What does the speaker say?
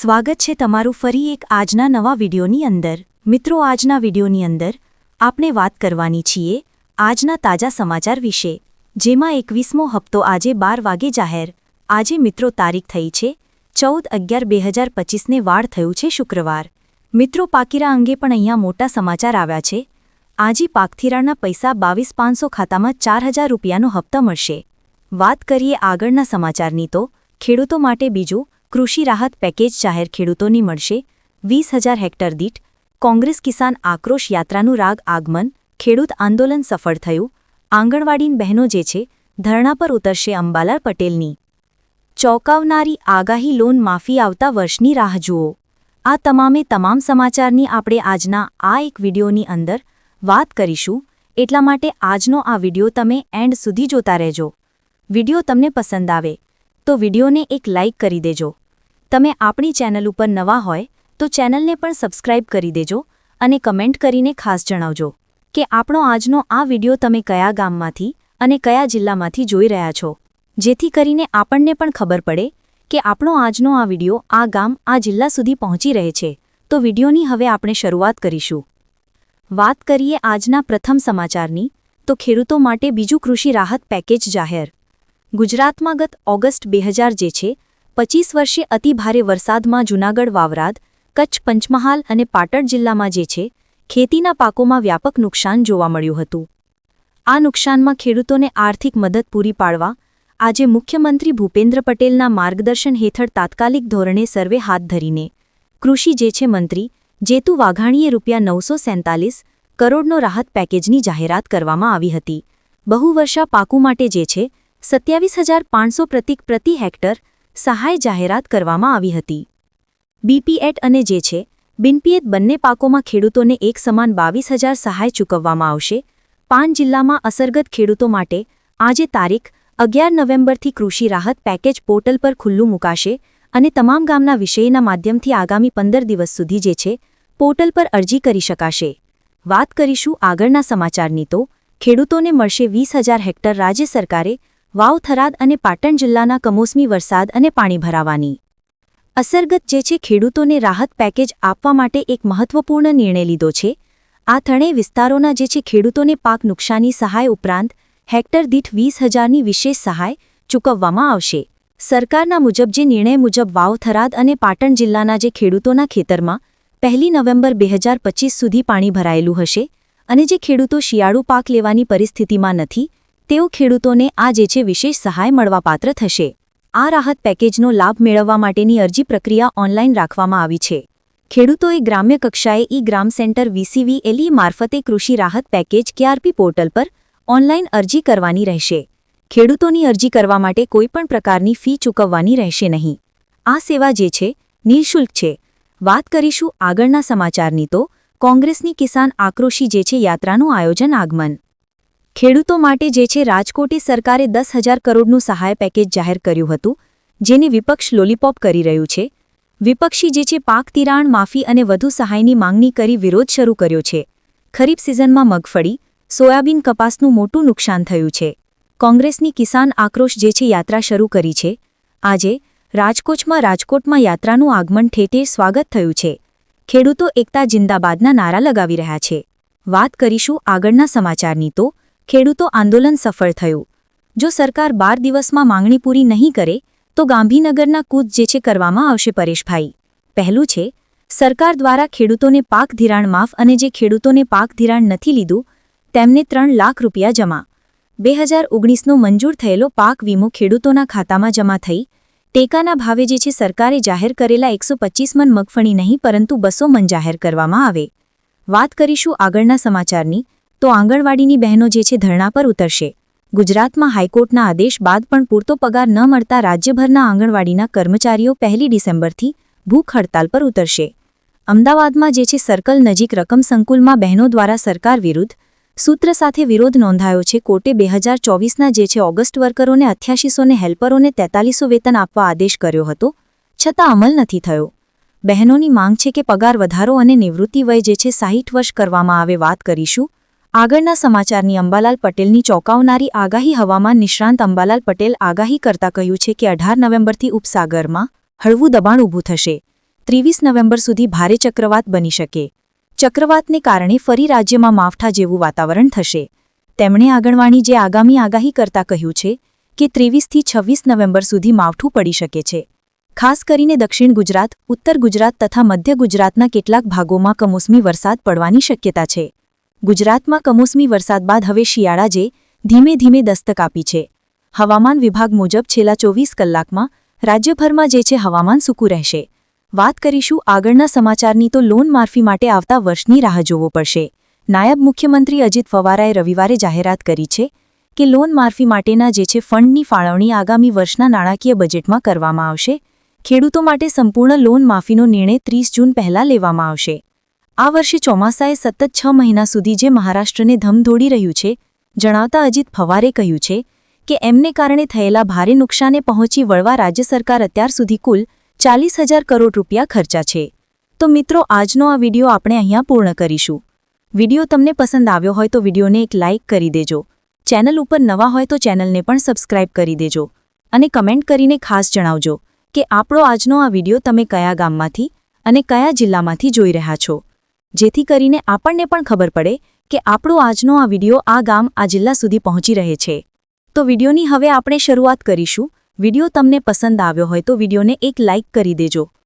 સ્વાગત છે તમારું ફરી એક આજના નવા વિડિયોની અંદર। મિત્રો, આજના વિડિયોની અંદર આપણે વાત કરવાની છીએ આજના તાજા સમાચાર વિશે, જેમાં 21મો હપ્તો આજે 12 વાગે જાહેર। આજે મિત્રો તારીખ થઈ છે 14/11/2025ને વાર થયું છે શુક્રવાર। મિત્રો, પાકીરા અંગે પણ અહીંયા મોટા સમાચાર આવ્યા છે। આજે પાકધિરાણના પૈસા 22,500 ખાતામાં 4,000 રૂપિયાનો હપ્તો મળશે। વાત કરીએ આગળના સમાચારની તો ખેડૂતો માટે બીજું કૃષિ રાહત પેકેજ જાહેર। ખેડૂતોની મળશે 20,000 હેક્ટર દીઠ। કોંગ્રેસ કિસાન આક્રોશ યાત્રાનું રાગ આગમન। ખેડૂત આંદોલન સફળ થયું। આંગણવાડીન બહેનો જે છે ધરણા પર ઉતરશે। અંબાલાલ પટેલની ચોંકાવનારી આગાહી। લોન માફી આવતા વર્ષની રાહ જુઓ। આ તમામ સમાચારની આપણે આજના આ એક વિડિયોની અંદર વાત કરીશું, એટલા માટે આજનો આ વિડિયો તમે એન્ડ સુધી જોતા રહેજો। વિડિયો તમને પસંદ આવે તો વિડિયોને એક લાઇક કરી દેજો। તમે આપણી ચેનલ ઉપર નવા હોય તો ચેનલને પણ સબસ્ક્રાઇબ કરી દેજો અને કમેન્ટ કરીને ખાસ જણાવજો કે આપણો આજનો આ વિડિયો તમે કયા ગામમાંથી અને કયા જિલ્લામાંથી જોઈ રહ્યા છો, જેથી કરીને આપણને પણ ખબર પડે કે આપણો આજનો આ વિડિયો આ ગામ આ જિલ્લા સુધી પહોંચી રહે છે। તો વિડિયોની હવે આપણે શરૂઆત કરીશું। વાત કરીએ આજના પ્રથમ સમાચારની તો ખેડૂતો માટે બીજું કૃષિ રાહત પેકેજ જાહેર। ગુજરાતમાં ગત ઓગસ્ટ 2000 જે છે 25 વર્ષે અતિભારે વરસાદમાં જૂનાગઢ, વાવરાદ, કચ્છ, પંચમહાલ અને પાટણ જિલ્લામાં જે છે ખેતીના પાકોમાં વ્યાપક નુકસાન જોવા મળ્યું હતું। આ નુકસાનમાં ખેડૂતોને આર્થિક મદદ પૂરી પાડવા આજે મુખ્યમંત્રી ભૂપેન્દ્ર પટેલના માર્ગદર્શન હેઠળ તાત્કાલિક ધોરણે સર્વે હાથ ધરીને કૃષિ જે છે મંત્રી જેતુ વાઘાણીએ ₹947 કરોડનો રાહત પેકેજની જાહેરાત કરવામાં આવી હતી। બહુવર્ષા પાકું માટે જે છે 27,500 પ્રતિ હેક્ટર સહાય જાહેરાત કરવામાં આવી હતી। બીપીએટ અને જે છે બિનપીએટ બંને પાકોમાં ખેડૂતોને એક સમાન 22,000 સહાય ચૂકવવામાં આવશે। 5 જિલ્લામાં અસરગ્રસ્ત ખેડૂતો માટે આજે તારીખ 11 નવેમ્બરથી કૃષિ રાહત પેકેજ પોર્ટલ પર ખુલ્લું મુકાશે અને તમામ ગામના વિષયના માધ્યમથી આગામી 15 દિવસ સુધી જે છે પોર્ટલ પર અરજી કરી શકાશે। વાત કરીશું આગળના સમાચારની તો ખેડૂતોને મળશે 20,000 હેક્ટર। રાજ્ય સરકારે વાવ, થરાદ અને પાટણ જિલ્લાના કમોસમી વરસાદ અને પાણી ભરાવાની અસરગ્રસ્ત જે છે ખેડૂતોને રાહત પેકેજ આપવા માટે એક મહત્વપૂર્ણ નિર્ણય લીધો છે। આ ત્રણેય વિસ્તારોના જે છે ખેડૂતોને પાક નુકસાની સહાય ઉપરાંત હેક્ટર દીઠ 20,000ની વિશેષ સહાય ચૂકવવામાં આવશે। સરકારના મુજબ જે નિર્ણય મુજબ વાવ, થરાદ અને પાટણ જિલ્લાના જે ખેડૂતોના ખેતરમાં 1 નવેમ્બર 2025 સુધી પાણી ભરાયેલું હશે અને જે ખેડૂતો શિયાળુ પાક લેવાની પરિસ્થિતિમાં નથી તેઓ ખેડૂતોને આ જે છે વિશેષ સહાય મળવાપાત્ર થશે। આ રાહત પેકેજનો લાભ મેળવવા માટેની અરજી પ્રક્રિયા ઓનલાઈન રાખવામાં આવી છે। ખેડૂતોએ ગ્રામ્ય કક્ષાએ ઈ-ગ્રામ સેન્ટર VCVLE મારફતે કૃષિ રાહત પેકેજ KRP પોર્ટલ પર ઓનલાઈન અરજી કરવાની રહેશે। ખેડૂતોની અરજી કરવા માટે કોઈપણ પ્રકારની ફી ચૂકવવાની રહેશે નહીં। આ સેવા જે છે નિઃશુલ્ક છે। વાત કરીશું આગળના સમાચારની તો કોંગ્રેસની કિસાન આક્રોશી જે છે યાત્રાનું આયોજન આગમન। ખેડૂતો માટે જે છે રાજકોટે સરકારે 10,000 કરોડનું સહાય પેકેજ જાહેર કર્યું હતું, જેને વિપક્ષ લોલીપોપ કરી રહ્યું છે। વિપક્ષી જે છે પાક ધિરાણ માફી અને વધુ સહાયની માંગણી કરી વિરોધ શરૂ કર્યો છે। ખરીફ સિઝનમાં મગફળી, સોયાબીન, કપાસનું મોટું નુકસાન થયું છે। કોંગ્રેસની કિસાન આક્રોશ જે છે યાત્રા શરૂ કરી છે। આજે રાજકોટમાં યાત્રાનું આગમન ઠેઠ સ્વાગત થયું છે। ખેડૂતો એકતા જિંદાબાદના નારા લગાવી રહ્યા છે। વાત કરીશું આગળના સમાચારની તો ખેડૂતો આંદોલન સફળ થયું। જો સરકાર 12 દિવસમાં માંગણી પૂરી નહીં કરે તો ગાંધીનગરના કૂચ જે છે કરવામાં આવશે। પરેશભાઈ, પહેલું છે સરકાર દ્વારા ખેડૂતોને પાક ધિરાણ માફ અને જે ખેડૂતોને પાક ધિરાણ નથી લીધું તેમને 3 લાખ રૂપિયા જમા। 2019નો મંજૂર થયેલો પાક વીમો ખેડૂતોના ખાતામાં જમા થઈ। ટેકાના ભાવે જે છે સરકારે જાહેર કરેલા 125 મણ મગફળી નહીં પરંતુ 200 મણ જાહેર કરવામાં આવે। વાત કરીશું આગળના સમાચારની તો આંગણવાડીની બહેનો જે છે ધરણા પર ઉતરશે। ગુજરાતમાં હાઈકોર્ટના આદેશ બાદ પણ પૂરતો પગાર ન મળતા રાજ્યભરના આંગણવાડીના કર્મચારીઓ 1 ડિસેમ્બરથી ભૂખ હડતાલ પર ઉતરશે। અમદાવાદમાં જે છે સર્કલ નજીક રકમ સંકુલમાં બહેનો દ્વારા સરકાર વિરુદ્ધ સૂત્ર સાથે વિરોધ નોંધાયો છે। કોર્ટે 2024ના જે છે ઓગસ્ટ વર્કરોને 8800 ને હેલ્પરોને 4300 વેતન આપવા આદેશ કર્યો હતો, છતાં અમલ નથી થયો। બહેનોની માંગ છે કે પગાર વધારો અને નિવૃત્તિ વય જે છે 60 વર્ષ કરવામાં આવે। વાત કરીશું આગળના સમાચારની અંબાલાલ પટેલની ચોંકાવનારી આગાહી। હવામાન નિષ્ણાંત અંબાલાલ પટેલ આગાહી કરતા કહ્યું છે કે 18 નવેમ્બરથી ઉપસાગરમાં હળવું દબાણ ઊભું થશે। 23 નવેમ્બર સુધી ભારે ચક્રવાત બની શકે. ચક્રવાતને કારણે ફરી રાજ્યમાં માવઠા જેવું વાતાવરણ થશે. તેમણે આંગણવાડી આગામી આગાહી કરતા કહ્યું છે કે 23થી 26 નવેમ્બર સુધી માવઠું પડી શકે છે. ખાસ કરીને દક્ષિણ ગુજરાત, ઉત્તર ગુજરાત તથા મધ્ય ગુજરાતના કેટલાક ભાગોમાં કમોસમી વરસાદ પડવાની શક્યતા છે. ગુજરાતમાં કમોસમી વરસાદ બાદ હવે શિયાળા ધીમે ધીમે દસ્તક આપી છે. હવામાન વિભાગ મુજબ છેલ્લા 24 કલાકમાં રાજ્યભરમાં હવામાન સૂકું રહેશે. વાત કરીશું આગળના સમાચારની તો લોન માફી માટે આવતા વર્ષની રાહ જોવો પડશે. નાયબ મુખ્યમંત્રી અજીત પવારે રવિવારે જાહેરાત કરી છે કે લોન માફી માટેના ફંડની ફાળવણી આગામી વર્ષના નાણાકીય બજેટમાં કરવામાં આવશે. ખેડૂતો માટે સંપૂર્ણ લોન માફીનો નિર્ણય 30 જૂન પહેલા લેવામાં આવશે. આ વર્ષે ચોમાસાએ સતત 6 મહિના સુધી મહારાષ્ટ્રને ધમધોડી રહ્યું છે, જણાવતા અજીત પવારે કહ્યું છે કે એમને કારણે થયેલા ભારે નુકસાને પહોંચી વળવા રાજ્ય સરકાર અત્યાર સુધી કુલ 40,000 કરોડ રૂપિયા ખર્ચા છે. તો મિત્રો, આજનો આ વિડિયો આપણે અહીંયા પૂર્ણ કરીશું. વિડિયો તમને પસંદ આવ્યો હોય તો વિડિયોને એક લાઇક કરી દેજો. ચેનલ ઉપર નવા હોય તો ચેનલને પણ સબસ્ક્રાઇબ કરી દેજો અને કમેન્ટ કરીને ખાસ જણાવજો કે આપણો આજનો આ વિડિયો તમે કયા ગામમાંથી અને કયા જિલ્લામાંથી જોઈ રહ્યા છો, જેથી કરીને આપણને પણ ખબર પડે કે આપણો આજનો આ વિડિયો આ ગામ આ જિલ્લા સુધી પહોંચી રહે છે. તો વિડિયોની હવે આપણે શરૂઆત કરીશું. વિડિયો તમને પસંદ આવ્યો હોય તો વિડિયોને એક લાઇક કરી દેજો